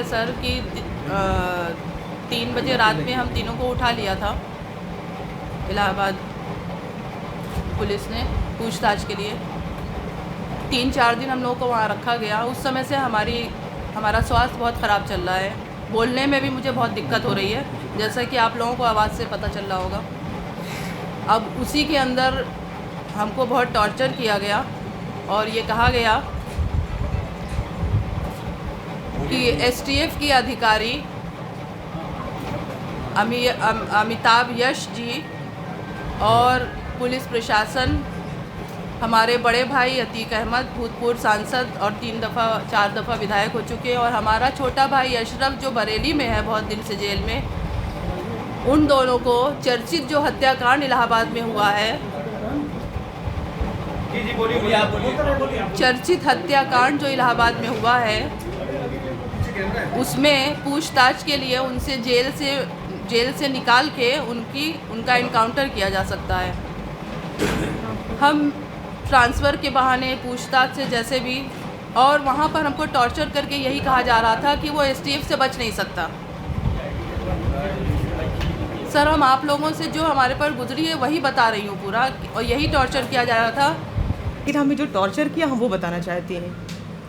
है सर कि 3 बजे रात में हम तीनों को उठा लिया था इलाहाबाद पुलिस ने पूछताछ के लिए। 3-4 दिन हम लोगों को वहाँ रखा गया। उस समय से हमारा स्वास्थ्य बहुत ख़राब चल रहा है। बोलने में भी मुझे बहुत दिक्कत हो रही है, जैसा कि आप लोगों को आवाज़ से पता चल रहा होगा। अब उसी के अंदर हमको बहुत टॉर्चर किया गया और ये कहा गया कि एसटीएफ की अधिकारी अमिताभ यश जी और पुलिस प्रशासन, हमारे बड़े भाई अतीक अहमद भूतपूर्व सांसद और 4 दफ़ा विधायक हो चुके हैं, और हमारा छोटा भाई अशरफ जो बरेली में है बहुत दिन से जेल में, उन दोनों को चर्चित जो हत्याकांड इलाहाबाद में हुआ है, चर्चित हत्याकांड जो इलाहाबाद में हुआ है, उसमें पूछताछ के लिए उनसे जेल से निकाल के उनका इनकाउंटर किया जा सकता है। हम ट्रांसफ़र के बहाने पूछताछ से जैसे भी, और वहाँ पर हमको टॉर्चर करके यही कहा जा रहा था कि वो एसटीएफ से बच नहीं सकता। सर, हम आप लोगों से जो हमारे पर गुजरी है वही बता रही हूँ पूरा, और यही टॉर्चर किया जा रहा था। लेकिन हमें जो टॉर्चर किया हम वो बताना चाहते हैं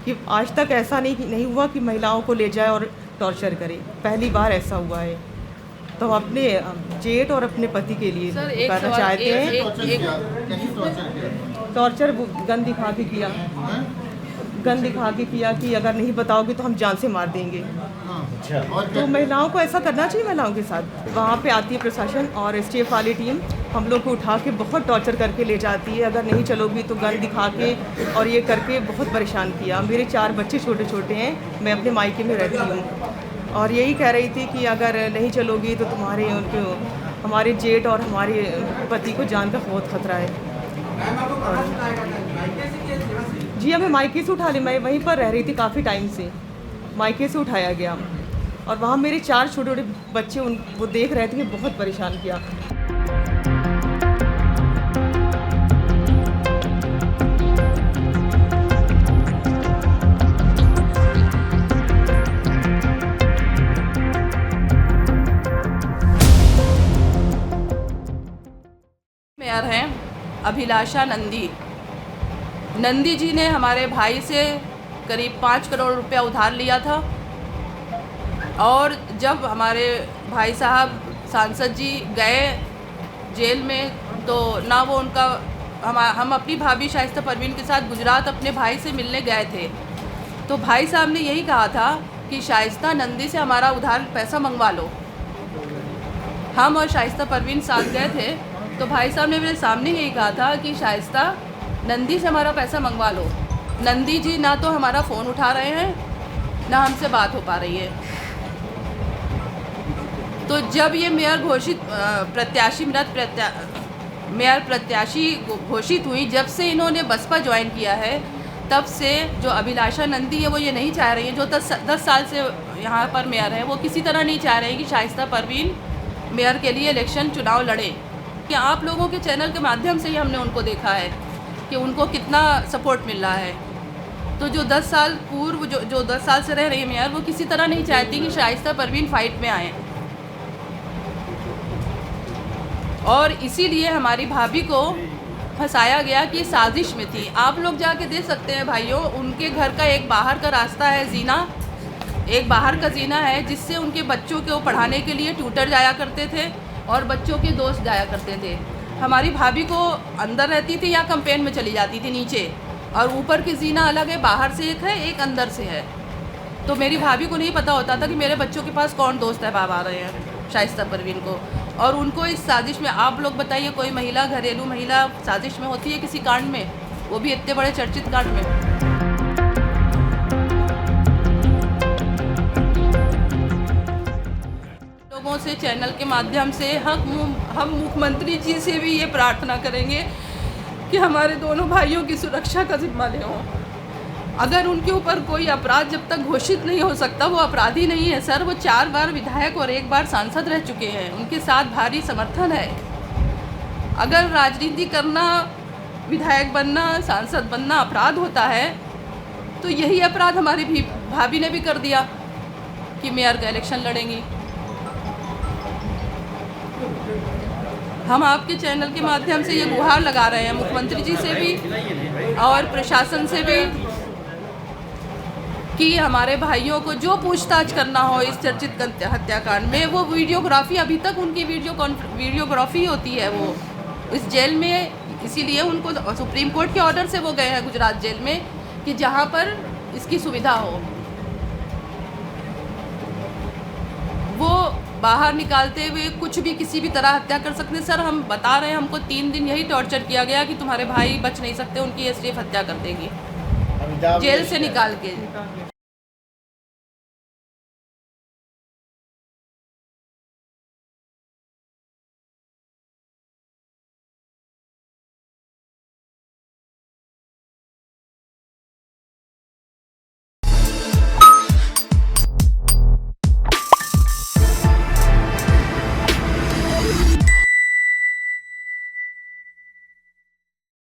कि आज तक ऐसा नहीं हुआ कि महिलाओं को ले जाए और टॉर्चर करे। पहली बार ऐसा हुआ है, तो हम अपने जेठ और अपने पति के लिए करना चाहते हैं। टॉर्चर गन दिखा के किया कि अगर नहीं बताओगे तो हम जान से मार देंगे। तो महिलाओं को ऐसा करना चाहिए। महिलाओं के साथ वहाँ पे आती है प्रशासन और एसटीएफ वाली टीम, हम लोग को उठा के बहुत टॉर्चर करके ले जाती है। अगर नहीं चलोगी तो गन दिखा के और ये करके बहुत परेशान किया। मेरे 4 बच्चे छोटे छोटे हैं, मैं अपने मायके में रहती हूँ, और यही कह रही थी कि अगर नहीं चलोगी तो हमारे जेठ और हमारे पति को जान का बहुत खतरा है। जी, हमें मायके से उठा लिया। मैं वहीं पर रह रही थी काफ़ी टाइम से, मायके से उठाया गया, और वहाँ मेरे 4 छोटे छोटे बच्चे वो देख रहे थे कि बहुत परेशान किया। मेयर हैं अभिलाषा नंदी जी ने हमारे भाई से करीब 5 करोड़ रुपया उधार लिया था, और जब हमारे भाई साहब सांसद जी गए जेल में तो ना वो हम अपनी भाभी शाइस्ता परवीन के साथ गुजरात अपने भाई से मिलने गए थे, तो भाई साहब ने यही कहा था कि शाइस्ता नंदी से हमारा उधार पैसा मंगवा लो। हम और शाइस्ता परवीन साथ गए थे, तो भाई साहब ने मेरे सामने यही कहा था कि शाइस्ता नंदी से हमारा पैसा मंगवा लो। नंदी जी ना तो हमारा फ़ोन उठा रहे हैं, ना हमसे बात हो पा रही है। तो जब ये मेयर प्रत्याशी घोषित हुई, जब से इन्होंने बसपा ज्वाइन किया है, तब से जो अभिलाषा नंदी है वो ये नहीं चाह रही है, जो 10 साल से यहाँ पर मेयर है, वो किसी तरह नहीं चाह रहे हैं कि शाइस्ता परवीन मेयर के लिए इलेक्शन चुनाव लड़े। कि आप लोगों के चैनल के माध्यम से ही हमने उनको देखा है कि उनको कितना सपोर्ट मिल रहा है। तो जो 10 साल पूर्व जो 10 साल से रह रही है मेयर, वो किसी तरह नहीं चाहती कि शाइस्ता परवीन फाइट में आए, और इसीलिए हमारी भाभी को फंसाया गया कि साजिश में थी। आप लोग जाके देख सकते हैं भाइयों, उनके घर का एक बाहर का रास्ता है, एक बाहर का जीना है, जिससे उनके बच्चों को पढ़ाने के लिए ट्यूटर जाया करते थे और बच्चों के दोस्त जाया करते थे। हमारी भाभी को अंदर रहती थी या कैंपेन में चली जाती थी नीचे, और ऊपर की जीना अलग है, बाहर से एक है, एक अंदर से है। तो मेरी भाभी को नहीं पता होता था कि मेरे बच्चों के पास कौन दोस्त है आ रहे हैं शाइस्ता परवीन को। और उनको इस साजिश में, आप लोग बताइए, कोई महिला, घरेलू महिला साजिश में होती है किसी कांड में, वो भी इतने बड़े चर्चित कांड में। लोगों से चैनल के माध्यम से हम मुख्यमंत्री जी से भी ये प्रार्थना करेंगे कि हमारे दोनों भाइयों की सुरक्षा का जिम्मा ले हों। अगर उनके ऊपर कोई अपराध जब तक घोषित नहीं हो सकता, वो अपराधी नहीं है सर। वो 4 बार विधायक और 1 बार सांसद रह चुके हैं, उनके साथ भारी समर्थन है। अगर राजनीति करना, विधायक बनना, सांसद बनना अपराध होता है, तो यही अपराध हमारी भाभी ने भी कर दिया। कि मेयर का इलेक्शन लड़ेंगी। हम आपके चैनल के माध्यम से ये गुहार लगा रहे हैं मुख्यमंत्री जी से भी और प्रशासन से भी कि हमारे भाइयों को जो पूछताछ करना हो इस चर्चित हत्याकांड में, वो वीडियोग्राफी, अभी तक उनकी वीडियोग्राफी होती है वो इस जेल में। इसीलिए उनको सुप्रीम कोर्ट के ऑर्डर से वो गए हैं गुजरात जेल में कि जहाँ पर इसकी सुविधा हो। वो बाहर निकालते हुए कुछ भी किसी भी तरह हत्या कर सकते हैं। सर हम बता रहे हैं, हमको 3 दिन यही टॉर्चर किया गया कि तुम्हारे भाई बच नहीं सकते, उनकी ये सिर्फ हत्या कर देगी जेल से निकाल के।